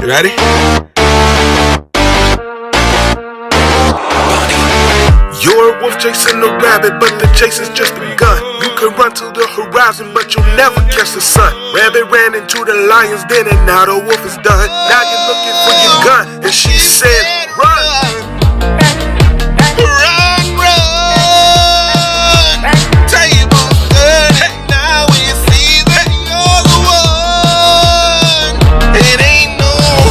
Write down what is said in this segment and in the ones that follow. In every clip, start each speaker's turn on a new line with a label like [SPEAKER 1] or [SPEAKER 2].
[SPEAKER 1] You ready? You're a wolf chasing a rabbit, but the chase has just begun. You can run to the horizon, but you'll never catch the sun. Rabbit ran into the lion's den, and now the wolf is done. Now you're looking for your gun, and she said, run.
[SPEAKER 2] Run, run. Table turning, now we see that you're the one. It ain't no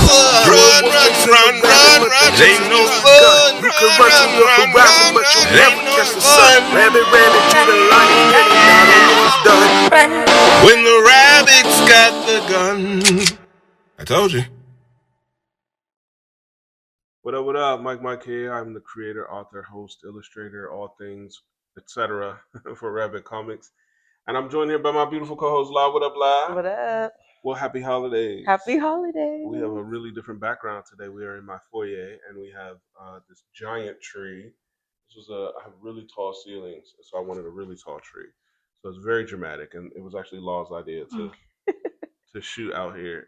[SPEAKER 2] fun. Run, run, run, run, run. It ain't no fun.
[SPEAKER 1] You can run to the horizon, but you'll never catch the sun. Rabbit ran into the lion's den, and now the wolf is done.
[SPEAKER 2] When the rabbit's got the gun.
[SPEAKER 1] I told you.
[SPEAKER 3] What up? Mike here. I'm the creator, author, host, illustrator, all things, etc. for Rabbit Comics. And I'm joined here by my beautiful co-host, La. What up, La?
[SPEAKER 4] What up?
[SPEAKER 3] Well, happy holidays.
[SPEAKER 4] Happy holidays.
[SPEAKER 3] We have a really different background today. We are in my foyer, and we have this giant tree. I have really tall ceilings, so I wanted a really tall tree. So it's very dramatic, and it was actually Law's idea to shoot out here.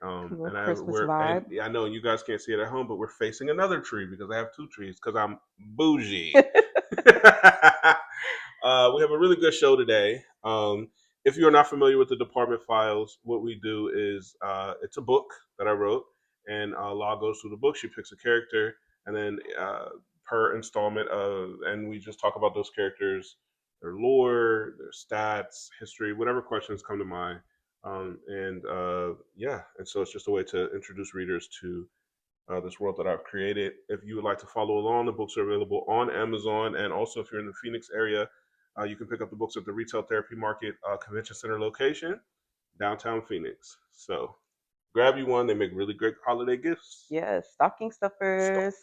[SPEAKER 4] Christmas vibe.
[SPEAKER 3] I know you guys can't see it at home, but we're facing another tree because I have two trees because I'm bougie. We have a really good show today. If you're not familiar with the Department Files, what we do is it's a book that I wrote, and Law goes through the book. She picks a character, and then per installment, and we just talk about those characters, their lore, their stats, history, whatever questions come to mind. And so it's just a way to introduce readers to this world that I've created. If you would like to follow along, the books are available on Amazon, and also if you're in the Phoenix area, you can pick up the books at the Retail Therapy Market Convention Center location, downtown Phoenix. So grab you one. They make really great holiday gifts.
[SPEAKER 4] Yes, stocking stuffers.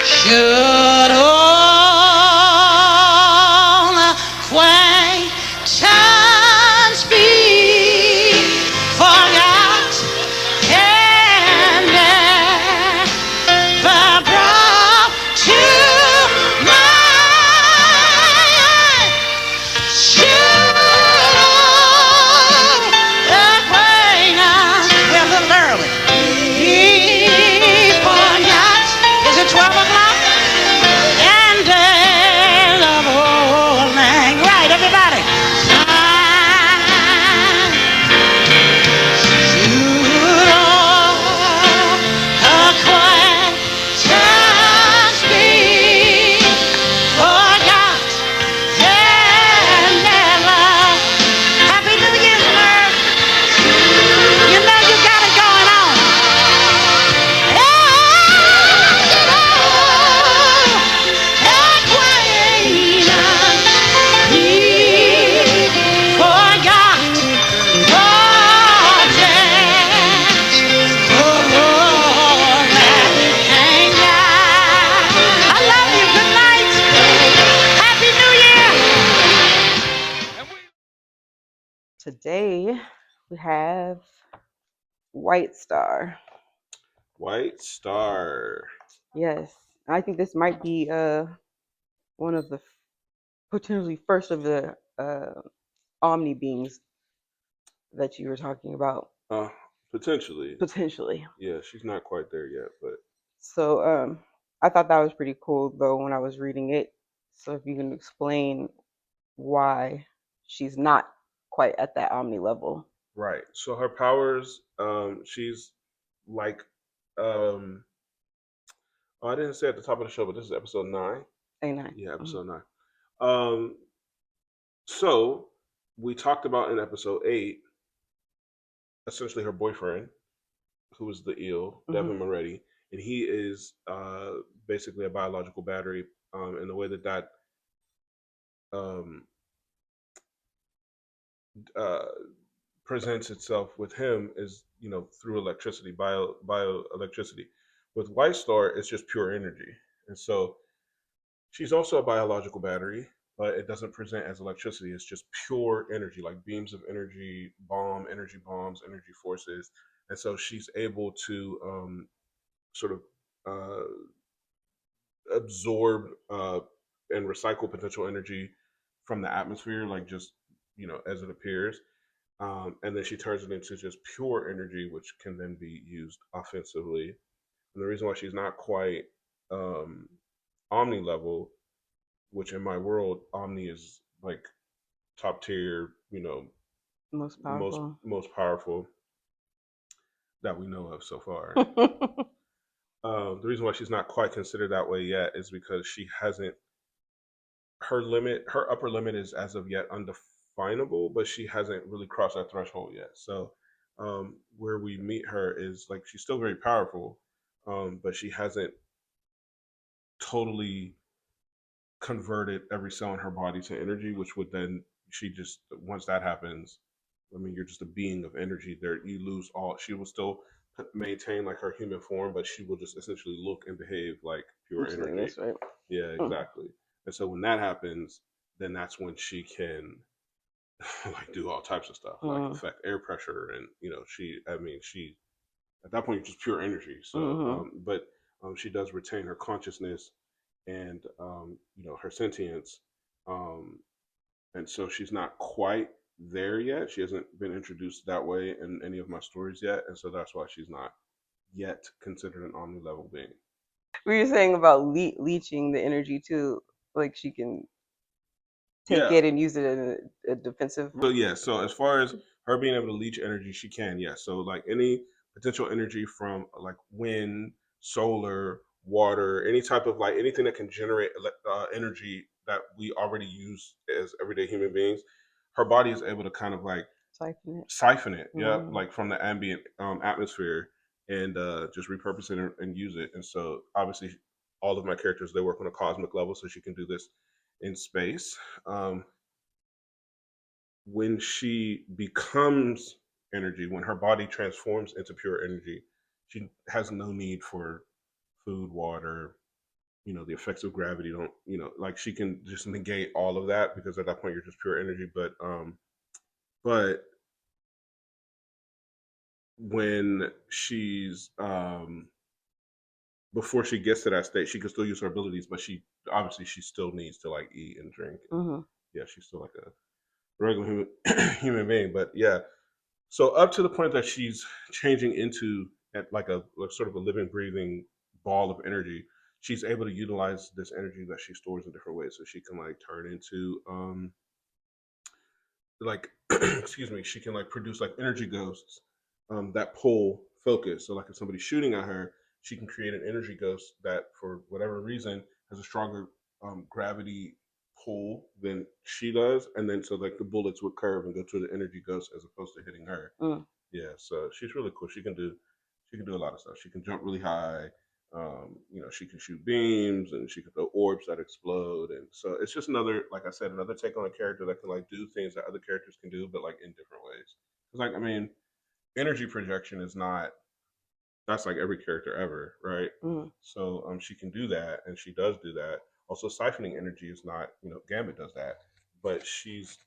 [SPEAKER 2] Should all acquaintance be forgot and never brought to mind? Should all acquaintance, well, a little early, be forgot? Is it 12 o'clock? And days of old lang. Right, everybody. Should all acquaintance be forgot and never? Happy New Year, sir. You know you got it going on.
[SPEAKER 4] Today we have White Star.
[SPEAKER 3] White Star.
[SPEAKER 4] Yes, I think this might be one of the potentially first of the Omni beings that you were talking about.
[SPEAKER 3] Potentially.
[SPEAKER 4] Potentially.
[SPEAKER 3] Yeah, she's not quite there yet, but
[SPEAKER 4] So I thought that was pretty cool though when I was reading it. So if you can explain why she's not quite at that Omni level.
[SPEAKER 3] right. So her powers, she's like, oh, I didn't say at the top of the show, but this is episode 9.
[SPEAKER 4] A9.
[SPEAKER 3] Yeah, episode 9. So we talked about in episode 8, essentially her boyfriend, who is the eel, Devin Moretti, and he is basically a biological battery. And the way that presents itself with him is, through electricity, bioelectricity. With White Star, it's just pure energy, and so she's also a biological battery, but it doesn't present as electricity. It's just pure energy, like beams of energy, energy bombs, energy forces, and so she's able to sort of absorb and recycle potential energy from the atmosphere, like just as it appears. and then she turns it into just pure energy, which can then be used offensively. And the reason why she's not quite um, Omni level, which in my world, Omni is like top tier,
[SPEAKER 4] Most
[SPEAKER 3] most
[SPEAKER 4] powerful.
[SPEAKER 3] most powerful that we know of so far. The reason why she's not quite considered that way yet is because she hasn't her upper limit is as of yet undefinable, but she hasn't really crossed that threshold yet. So where we meet her is like she's still very powerful, but she hasn't totally converted every cell in her body to energy, which would then she just once that happens, I mean, you're just a being of energy. There, you lose all. She will still maintain like her human form, but she will just essentially look and behave like pure
[SPEAKER 4] Absolutely,
[SPEAKER 3] energy.
[SPEAKER 4] that's right.
[SPEAKER 3] Yeah, exactly. And so when that happens, then that's when she can like do all types of stuff, like affect air pressure, and she at that point just pure energy. So, but she does retain her consciousness and her sentience, um, and so she's not quite there yet. She hasn't been introduced that way in any of my stories yet, and so that's why she's not yet considered an omni level being.
[SPEAKER 4] We were saying about leeching the energy too, like she can take it and use it in a defensive.
[SPEAKER 3] So yeah, so as far as her being able to leech energy, she can, yeah. So like any potential energy from like wind, solar, water, any type of like anything that can generate energy that we already use as everyday human beings, her body is able to kind of like siphon it, yeah, like from the ambient atmosphere and just repurpose it and use it. And so obviously all of my characters, they work on a cosmic level, so she can do this in space. When she becomes energy, when her body transforms into pure energy, she has no need for food, water, the effects of gravity don't, like she can just negate all of that because at that point you're just pure energy. But when she's before she gets to that state, she can still use her abilities, but she still needs to like eat and drink. Yeah, she's still like a regular human being. But yeah, so up to the point that she's changing into like a sort of a living, breathing ball of energy, she's able to utilize this energy that she stores in different ways. So she can like turn into like excuse me, she can like produce like energy ghosts that pull focus. So like if somebody's shooting at her, she can create an energy ghost that for whatever reason has a stronger gravity pull than she does, and then so like the bullets would curve and go to the energy ghost as opposed to hitting her. Yeah, so she's really cool. She can do a lot of stuff. She can jump really high. She can shoot beams and she can throw orbs that explode. And so it's just another, like I said, another take on a character that can like do things that other characters can do, but like in different ways. It's like, I mean, energy projection is not, that's like every character ever, right? So she can do that and she does do that. Also, siphoning energy is not, Gambit does that, but she's,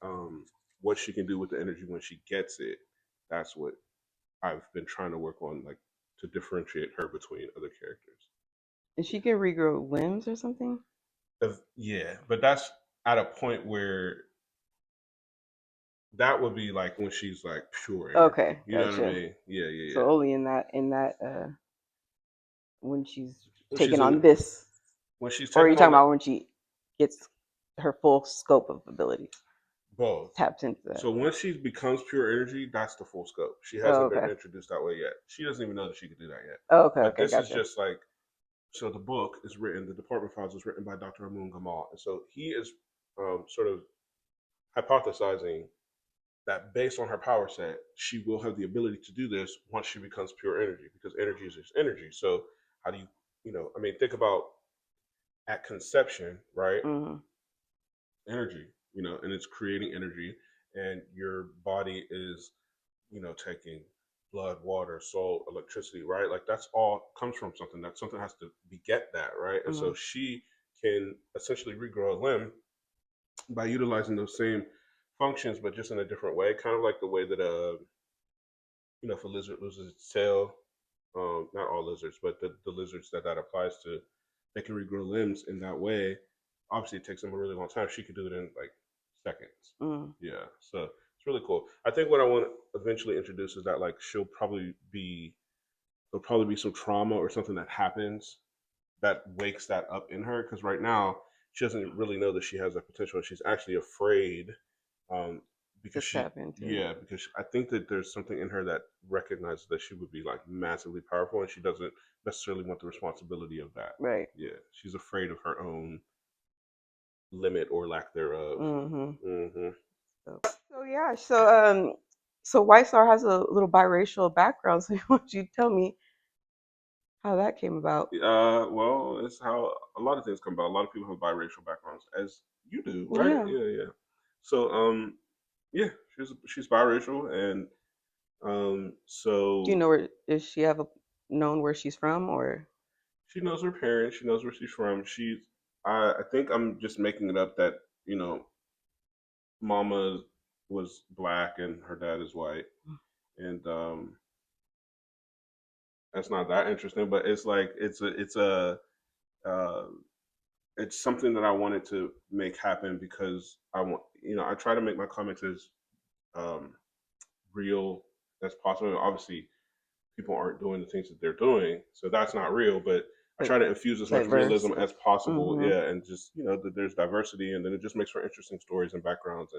[SPEAKER 3] what she can do with the energy when she gets it, that's what I've been trying to work on, like to differentiate her between other characters.
[SPEAKER 4] And she can regrow limbs or something?
[SPEAKER 3] Yeah, but that's at a point where that would be like when she's like pure energy.
[SPEAKER 4] Okay,
[SPEAKER 3] You know what I
[SPEAKER 4] gotcha.
[SPEAKER 3] mean? Yeah.
[SPEAKER 4] So only in that when she's
[SPEAKER 3] When
[SPEAKER 4] taking
[SPEAKER 3] she's
[SPEAKER 4] on
[SPEAKER 3] in,
[SPEAKER 4] this,
[SPEAKER 3] when she's
[SPEAKER 4] or are you
[SPEAKER 3] taking
[SPEAKER 4] talking
[SPEAKER 3] on
[SPEAKER 4] about when she gets her full scope of abilities,
[SPEAKER 3] both.
[SPEAKER 4] taps into that?
[SPEAKER 3] So when she becomes pure energy, that's the full scope. She
[SPEAKER 4] Oh,
[SPEAKER 3] hasn't been
[SPEAKER 4] okay.
[SPEAKER 3] introduced that way yet. She doesn't even know that she could do that yet.
[SPEAKER 4] Oh, okay,
[SPEAKER 3] But
[SPEAKER 4] okay,
[SPEAKER 3] this is
[SPEAKER 4] gotcha.
[SPEAKER 3] just like, so the book is written, the Department Files is written by Dr. Amun Gamal. And so he is sort of hypothesizing that based on her power set, she will have the ability to do this once she becomes pure energy, because energy is just energy. So how do you, I mean, think about at conception, right? Energy, and it's creating energy, and your body is, taking blood, water, soul, electricity, right? Like that's all comes from something. That something has to beget that, right? And so she can essentially regrow a limb by utilizing those same functions, but just in a different way, kind of like the way that if a lizard loses its tail, not all lizards, but the lizards that applies to, they can regrow limbs in that way. Obviously, it takes them a really long time. She could do it in like seconds. Yeah. So It's really cool. I think what I want to eventually introduce is that like there'll probably be some trauma or something that happens that wakes that up in her, because right now she doesn't really know that she has that potential, and she's actually afraid, um, because
[SPEAKER 4] Just tap into it.
[SPEAKER 3] because I think that there's something in her that recognizes that she would be like massively powerful, and she doesn't necessarily want the responsibility of that.
[SPEAKER 4] Right.
[SPEAKER 3] Yeah, she's afraid of her own limit or lack thereof.
[SPEAKER 4] Mm-hmm. So yeah, so White Star has a little biracial background. So why don't you tell me how that came about?
[SPEAKER 3] Well, it's how a lot of things come about. A lot of people have biracial backgrounds, as you do, right?
[SPEAKER 4] Yeah.
[SPEAKER 3] Yeah. So, yeah, she's biracial, and
[SPEAKER 4] Do you
[SPEAKER 3] so
[SPEAKER 4] know where does she have known where she's from or?
[SPEAKER 3] she knows her parents. She knows where she's from. I think I'm just making it up that you know, Mama was black and her dad is white, and that's not that interesting. But it's like uh, it's something that I wanted to make happen because I want, I try to make my comics as um, real as possible. Obviously, people aren't doing the things that they're doing, so that's not real. But I
[SPEAKER 4] But
[SPEAKER 3] try to infuse as much
[SPEAKER 4] diverse.
[SPEAKER 3] realism as possible,
[SPEAKER 4] Mm-hmm.
[SPEAKER 3] yeah, and just that there's diversity, and then it just makes for interesting stories and backgrounds,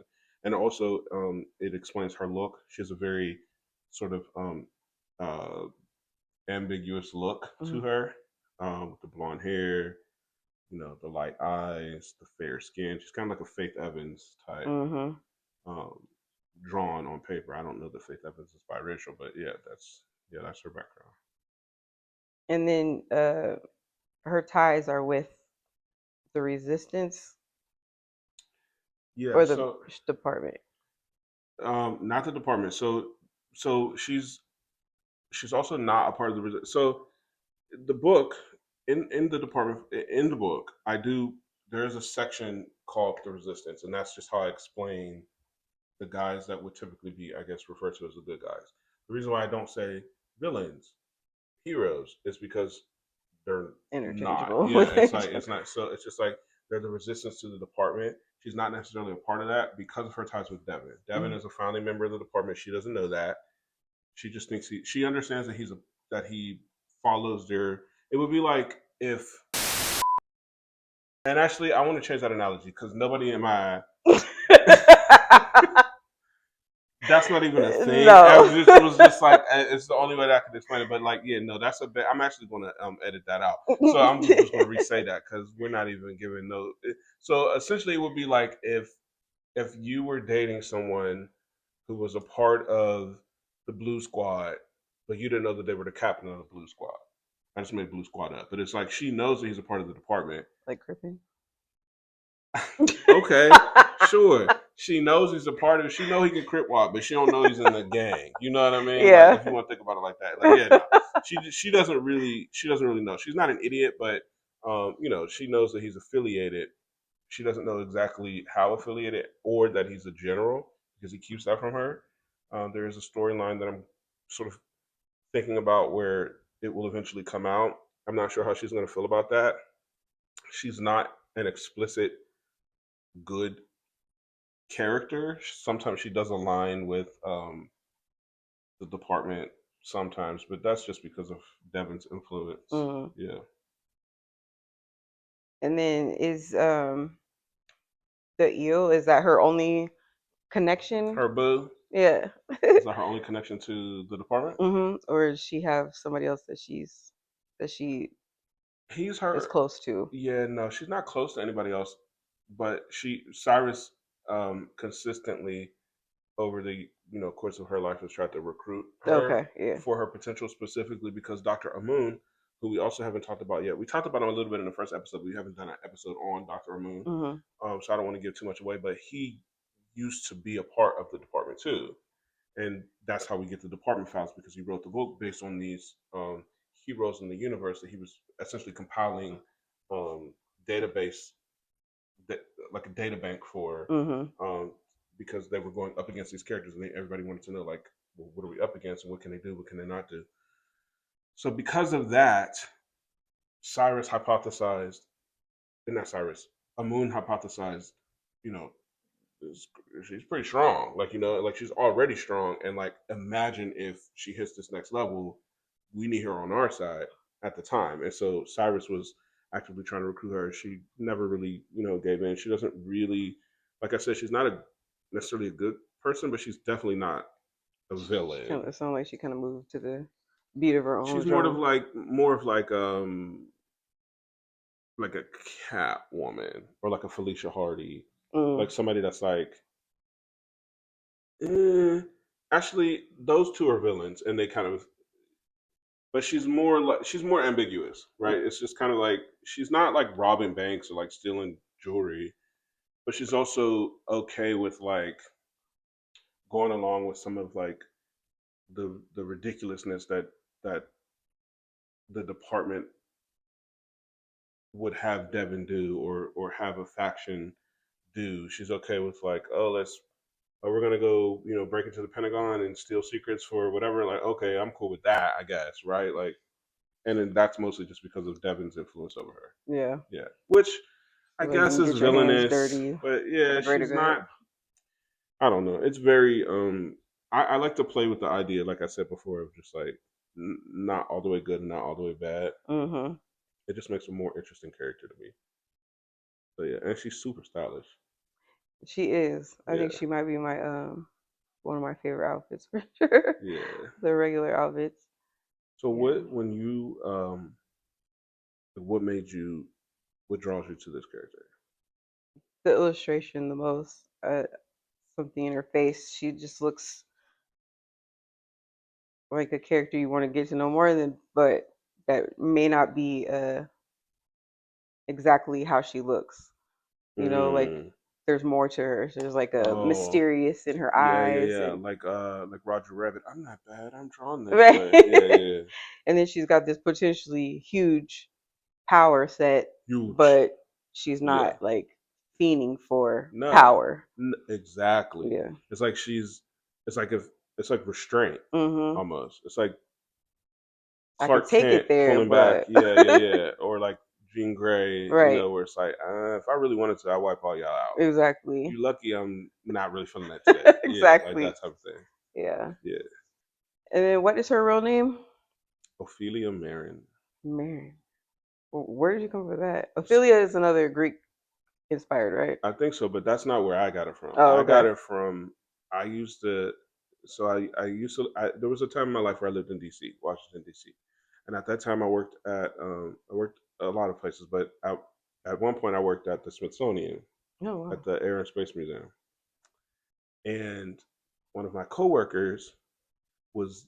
[SPEAKER 3] and also it explains her look. She has a very sort of uh, ambiguous look to
[SPEAKER 4] Mm-hmm.
[SPEAKER 3] her, with the blonde hair, the light eyes, the fair skin. She's kind of like a Faith Evans type,
[SPEAKER 4] Mm-hmm.
[SPEAKER 3] um, drawn on paper. I don't know that Faith Evans is biracial, but that's her background.
[SPEAKER 4] And then her ties are with the resistance
[SPEAKER 3] Yeah,
[SPEAKER 4] or the
[SPEAKER 3] so
[SPEAKER 4] department.
[SPEAKER 3] not the department. So she's also not a part of the so the book in the department in the book I do there's a section called the resistance, and that's just how I explain the guys that would typically be, I guess, referred to as the good guys. The reason why I don't say villains, heroes, is because they're not.
[SPEAKER 4] Interchangeable
[SPEAKER 3] Yeah,
[SPEAKER 4] with
[SPEAKER 3] it's
[SPEAKER 4] each
[SPEAKER 3] like
[SPEAKER 4] other.
[SPEAKER 3] it's not. So it's just like they're the resistance to the department. She's not necessarily a part of that because of her ties with Devin. Devin
[SPEAKER 4] Mm-hmm.
[SPEAKER 3] is a founding member of the department. She doesn't know that. She just thinks she understands that he follows their. It would be like if. And actually, I want to change that analogy because nobody in my that's not even a thing.
[SPEAKER 4] No.
[SPEAKER 3] It was just like it's the only way that I could explain it. But like, yeah, no, that's a bit. I'm actually going to edit that out. So I'm just going to re-say that because we're not even giving no. So essentially, it would be like if you were dating someone who was a part of the Blue Squad, but you didn't know that they were the captain of the Blue Squad. I just made Blue Squad up, but it's like she knows that he's a part of the department.
[SPEAKER 4] Like Crippen.
[SPEAKER 3] Okay, sure. She knows he's a part of it. She know he can crip walk, but she don't know he's in the gang. You know what I mean? Like
[SPEAKER 4] Yeah.
[SPEAKER 3] if you want to think about it like that. Like yeah, no. She doesn't really know. She's not an idiot, but she knows that he's affiliated. She doesn't know exactly how affiliated or that he's a general because he keeps that from her. There is a storyline that I'm sort of thinking about where it will eventually come out. I'm not sure how she's going to feel about that. She's not an explicit good character. Sometimes she does align with the department sometimes, but that's just because of Devin's influence.
[SPEAKER 4] Mm.
[SPEAKER 3] Yeah.
[SPEAKER 4] And then is the eel, is that her only connection?
[SPEAKER 3] Her boo
[SPEAKER 4] Yeah.
[SPEAKER 3] is that her only connection to the department?
[SPEAKER 4] Or does she have somebody else that she
[SPEAKER 3] He's
[SPEAKER 4] is
[SPEAKER 3] her.
[SPEAKER 4] close to?
[SPEAKER 3] Yeah, no, she's not close to anybody else, but Cyrus consistently over the course of her life has tried to recruit her
[SPEAKER 4] Okay, yeah.
[SPEAKER 3] for her potential, specifically because Dr. Amun, who we also haven't talked about yet, we talked about him a little bit in the first episode, but we haven't done an episode on Dr. Amun,
[SPEAKER 4] Mm-hmm.
[SPEAKER 3] so I don't want to give too much away, but he used to be a part of the department too, and that's how we get the department files, because he wrote the book based on these heroes in the universe that he was essentially compiling database that, like a data bank for,
[SPEAKER 4] Mm-hmm.
[SPEAKER 3] because they were going up against these characters, and everybody wanted to know, like, well, what are we up against, and what can they do, what can they not do. So because of that, Cyrus hypothesized, and not Cyrus, Amun hypothesized, you know, she's pretty strong. Like, like she's already strong. And like, imagine if she hits this next level, we need her on our side at the time. And so Cyrus was actively trying to recruit her. She never really, gave in. She doesn't really, like I said, she's not necessarily a good person, but she's definitely not a villain.
[SPEAKER 4] It sounds like she kind of moved to the beat of her own
[SPEAKER 3] She's more of
[SPEAKER 4] drum.
[SPEAKER 3] like a cat woman or like a Felicia Hardy,
[SPEAKER 4] Mm.
[SPEAKER 3] like somebody that's like, eh. Actually, those two are villains, and they kind of, but she's more ambiguous, right? It's just kind of like she's not like robbing banks or like stealing jewelry, but she's also okay with like going along with some of like the ridiculousness that the department would have Devin do or have a faction do. She's okay with like, we're gonna go, break into the Pentagon and steal secrets for whatever. Like, okay, I'm cool with that, I guess, right? Like, and then that's mostly just because of Devin's influence over her.
[SPEAKER 4] Yeah.
[SPEAKER 3] Yeah, which I
[SPEAKER 4] Like,
[SPEAKER 3] guess is
[SPEAKER 4] get your hands
[SPEAKER 3] villainous,
[SPEAKER 4] dirty
[SPEAKER 3] but
[SPEAKER 4] for
[SPEAKER 3] yeah,
[SPEAKER 4] the greater
[SPEAKER 3] she's
[SPEAKER 4] good.
[SPEAKER 3] not. I don't know. It's very. I like to play with the idea, like I said before, of just like not all the way good and not all the way bad.
[SPEAKER 4] Mm-hmm.
[SPEAKER 3] It just makes a more interesting character to me. So yeah, and she's super stylish.
[SPEAKER 4] She is. I think
[SPEAKER 3] Yeah,
[SPEAKER 4] she might be my one of my favorite outfits for sure.
[SPEAKER 3] yeah.
[SPEAKER 4] The regular outfits.
[SPEAKER 3] So
[SPEAKER 4] Yeah.
[SPEAKER 3] what made you, what draws you to this character?
[SPEAKER 4] The illustration the most. Something in her face. She just looks like a character you want to get to know more than, but that may not be exactly how she looks. Like
[SPEAKER 3] Mm.
[SPEAKER 4] there's more to her. There's like a
[SPEAKER 3] Oh,
[SPEAKER 4] mysterious in her
[SPEAKER 3] yeah, yeah,
[SPEAKER 4] eyes,
[SPEAKER 3] yeah.
[SPEAKER 4] and
[SPEAKER 3] Like Roger Rabbit. I'm not bad. I'm drawn this
[SPEAKER 4] right.
[SPEAKER 3] way. Yeah, yeah.
[SPEAKER 4] And then she's got this potentially huge power set,
[SPEAKER 3] Huge.
[SPEAKER 4] but she's
[SPEAKER 3] Yeah.
[SPEAKER 4] not like fiending for
[SPEAKER 3] No.
[SPEAKER 4] power.
[SPEAKER 3] Exactly.
[SPEAKER 4] Yeah.
[SPEAKER 3] It's like it's like if it's like restraint
[SPEAKER 4] Mhm.
[SPEAKER 3] almost. It's like
[SPEAKER 4] I could
[SPEAKER 3] Clark
[SPEAKER 4] take
[SPEAKER 3] Kent
[SPEAKER 4] it there,
[SPEAKER 3] pulling back.
[SPEAKER 4] but
[SPEAKER 3] Yeah, yeah, yeah. Or like Jean Grey,
[SPEAKER 4] right.
[SPEAKER 3] where it's like, if I really wanted to, I'd wipe all y'all out.
[SPEAKER 4] Exactly.
[SPEAKER 3] You lucky I'm not really feeling that today. Yeah, like
[SPEAKER 4] Exactly.
[SPEAKER 3] that type of thing.
[SPEAKER 4] Yeah.
[SPEAKER 3] Yeah.
[SPEAKER 4] And then what is her real name?
[SPEAKER 3] Ophelia Marin.
[SPEAKER 4] Mary. Where did you come up with that? Ophelia is another Greek inspired, right?
[SPEAKER 3] I think so, but that's not where I got it from.
[SPEAKER 4] Oh,
[SPEAKER 3] I got
[SPEAKER 4] okay.
[SPEAKER 3] it from, I used to, so there was a time in my life where I lived in DC, Washington, DC. And at that time I worked a lot of places, but at one point I worked at the Smithsonian,
[SPEAKER 4] Oh wow.
[SPEAKER 3] at the Air and Space Museum. And one of my coworkers was,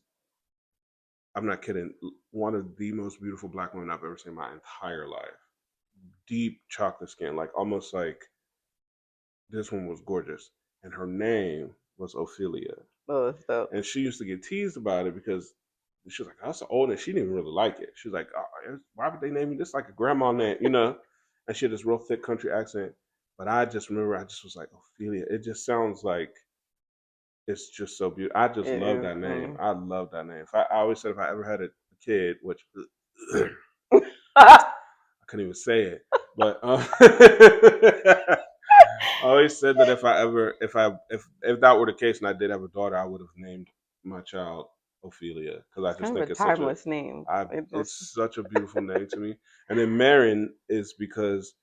[SPEAKER 3] I'm not kidding, one of the most beautiful black women I've ever seen in my entire life. Deep chocolate skin, like almost like this one was gorgeous. And her name was Ophelia.
[SPEAKER 4] Oh, that's dope.
[SPEAKER 3] And she used to get teased about it because she was like, "Oh, that's old," and she didn't even really like it. She was like, "Oh, why would they name me this like a grandma name?" And she had this real thick country accent. But I just remember, I just was like, Ophelia. It just sounds like it's just so beautiful. I just
[SPEAKER 4] It
[SPEAKER 3] love
[SPEAKER 4] is.
[SPEAKER 3] that name. I love that name. I always said if I ever had a kid, which I couldn't even say it, but I always said that if I ever, if that were the case, and I did have a daughter, I would have named my child Ophelia because I
[SPEAKER 4] It's
[SPEAKER 3] just
[SPEAKER 4] kind of
[SPEAKER 3] think
[SPEAKER 4] a
[SPEAKER 3] it's such a,
[SPEAKER 4] timeless name. It just
[SPEAKER 3] it's such a beautiful name to me. And then Marin is because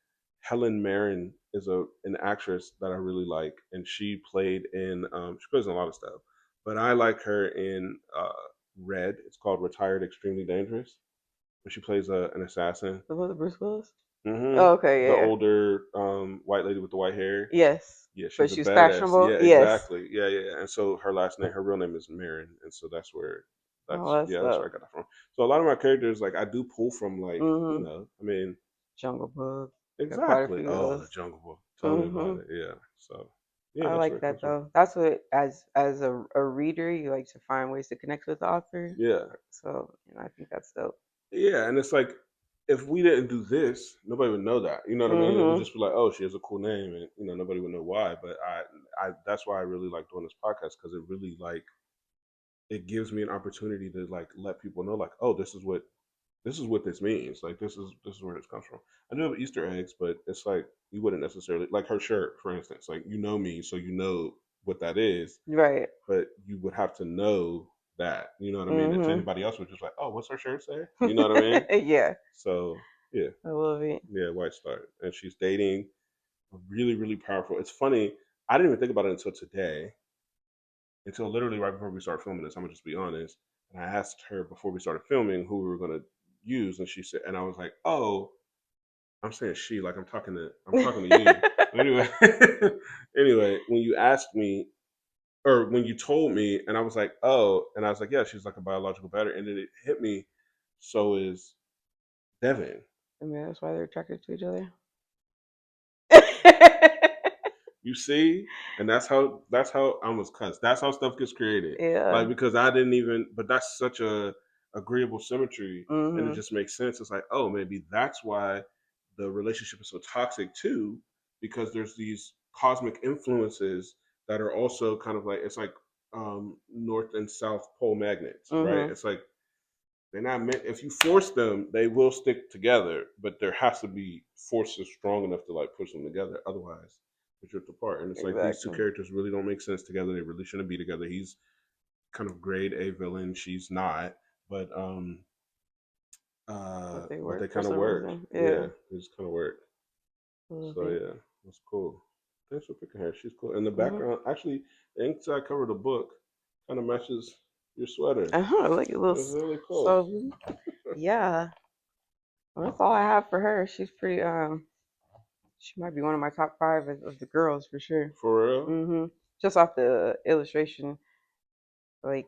[SPEAKER 3] Helen Marin is an actress that I really like, and she played in she plays in a lot of stuff, but I like her in Red. It's called Retired Extremely Dangerous, where she plays an assassin.
[SPEAKER 4] the one with Bruce Willis.
[SPEAKER 3] Hmm.
[SPEAKER 4] Oh, okay,
[SPEAKER 3] The
[SPEAKER 4] yeah, yeah.
[SPEAKER 3] older white lady with the white hair.
[SPEAKER 4] Yes,
[SPEAKER 3] Yeah,
[SPEAKER 4] but
[SPEAKER 3] she's a
[SPEAKER 4] she's
[SPEAKER 3] badass.
[SPEAKER 4] fashionable.
[SPEAKER 3] Yeah,
[SPEAKER 4] Yes.
[SPEAKER 3] exactly. Yeah, yeah. And so her last name, her real name is Marin, and so
[SPEAKER 4] Oh, that's
[SPEAKER 3] that's where I
[SPEAKER 4] dope.
[SPEAKER 3] got that from. So a lot of my characters, like I do pull from, like
[SPEAKER 4] Mhm.
[SPEAKER 3] I mean,
[SPEAKER 4] Jungle Book. Got quite a
[SPEAKER 3] exactly.
[SPEAKER 4] few of
[SPEAKER 3] Oh, the
[SPEAKER 4] those.
[SPEAKER 3] Jungle Book. Tell me about
[SPEAKER 4] Mhm.
[SPEAKER 3] it. Yeah. So yeah,
[SPEAKER 4] I
[SPEAKER 3] that's where
[SPEAKER 4] like
[SPEAKER 3] it comes
[SPEAKER 4] that
[SPEAKER 3] from.
[SPEAKER 4] though. That's what, as a reader, you like to find ways to connect with the author.
[SPEAKER 3] Yeah,
[SPEAKER 4] So I think that's dope.
[SPEAKER 3] yeah. And it's like if we didn't do this, nobody would know that. You know what I mean? It would
[SPEAKER 4] Mhm.
[SPEAKER 3] just be like, oh, she has a cool name, and nobody would know why. But I that's why I really like doing this podcast because it really like it gives me an opportunity to like let people know like, oh, this is what this is what this means. Like this is where this comes from. I do have Easter eggs, but it's like you wouldn't necessarily like her shirt, for instance. Like you know me, so you know what that is,
[SPEAKER 4] Right.
[SPEAKER 3] but you would have to know that. You know what I mean? If
[SPEAKER 4] Mhm.
[SPEAKER 3] anybody else was just like, oh, what's her shirt say? You know what I mean?
[SPEAKER 4] Yeah.
[SPEAKER 3] So yeah,
[SPEAKER 4] I love it.
[SPEAKER 3] yeah, White Star, and she's dating a really really powerful. It's funny. I didn't even think about it until today, until literally right before we started filming this. I'm gonna just be honest. And I asked her before we started filming who we were gonna use, and she said, and I was like, oh, I'm saying she, like I'm talking to you. But anyway, anyway, when you asked me, or when you told me, and I was like, oh, and I was like, yeah, she's like a biological battery, and then it hit me. So is Devin.
[SPEAKER 4] I mean, that's why they're attracted to each other.
[SPEAKER 3] You see, and that's how I almost cussed. That's how stuff gets created.
[SPEAKER 4] Yeah.
[SPEAKER 3] Like because I didn't even, but that's such a agreeable symmetry, and it
[SPEAKER 4] Mhm.
[SPEAKER 3] just makes sense. It's like, oh, maybe that's why the relationship is so toxic too, because there's these cosmic influences that are also kind of like it's like north and south pole magnets, right?
[SPEAKER 4] Mhm.
[SPEAKER 3] It's like they're not meant. If you force them, they will stick together. But there has to be forces strong enough to like push them together. Otherwise, they drift apart. And it's like these two
[SPEAKER 4] Exactly.
[SPEAKER 3] characters really don't make sense together. They really shouldn't be together. He's kind of grade A villain. She's not. But
[SPEAKER 4] But they
[SPEAKER 3] but they
[SPEAKER 4] work for
[SPEAKER 3] kind of
[SPEAKER 4] some
[SPEAKER 3] work.
[SPEAKER 4] reason.
[SPEAKER 3] Yeah,
[SPEAKER 4] Yeah.
[SPEAKER 3] they just kind of work.
[SPEAKER 4] I love
[SPEAKER 3] So
[SPEAKER 4] it.
[SPEAKER 3] yeah, that's cool. Thanks for picking her. She's cool. And the
[SPEAKER 4] Mhm.
[SPEAKER 3] background, actually, the inside cover of the book kind of matches your sweater.
[SPEAKER 4] Like a little.
[SPEAKER 3] It's really cool.
[SPEAKER 4] So yeah, well, that's all I have for her. She's pretty. She might be one of my top five of the girls for sure.
[SPEAKER 3] For real.
[SPEAKER 4] Just off the illustration, like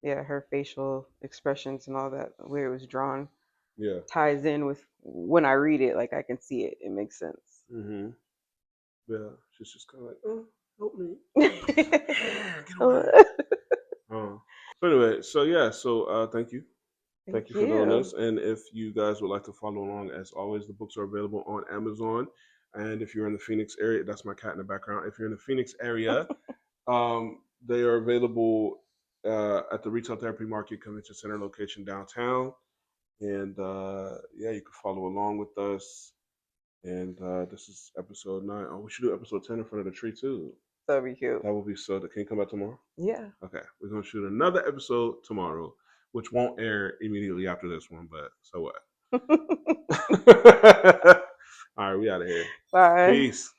[SPEAKER 4] yeah, her facial expressions and all that, the way it was drawn
[SPEAKER 3] Yeah.
[SPEAKER 4] ties in with when I read it. Like I can see it. It makes sense.
[SPEAKER 3] Mm-hmm. Yeah, she's just kind of like, oh, help me. Get away.
[SPEAKER 4] Thank
[SPEAKER 3] So anyway, so yeah, so thank you for doing
[SPEAKER 4] you.
[SPEAKER 3] this. And if you guys would like to follow along, as always, the books are available on Amazon. And if you're in the Phoenix area, that's my cat in the background. If you're in the Phoenix area, they are available at the Retail Therapy Market Convention Center location downtown. And yeah, you can follow along with us. And this is episode 9. Oh, we should do episode 10 in front of the tree too.
[SPEAKER 4] That'd be cute.
[SPEAKER 3] That will be so. Can you come back tomorrow?
[SPEAKER 4] Yeah.
[SPEAKER 3] Okay, we're gonna shoot another episode tomorrow, which won't air immediately after this one, but so what? All right, we out of here.
[SPEAKER 4] Bye.
[SPEAKER 3] Peace.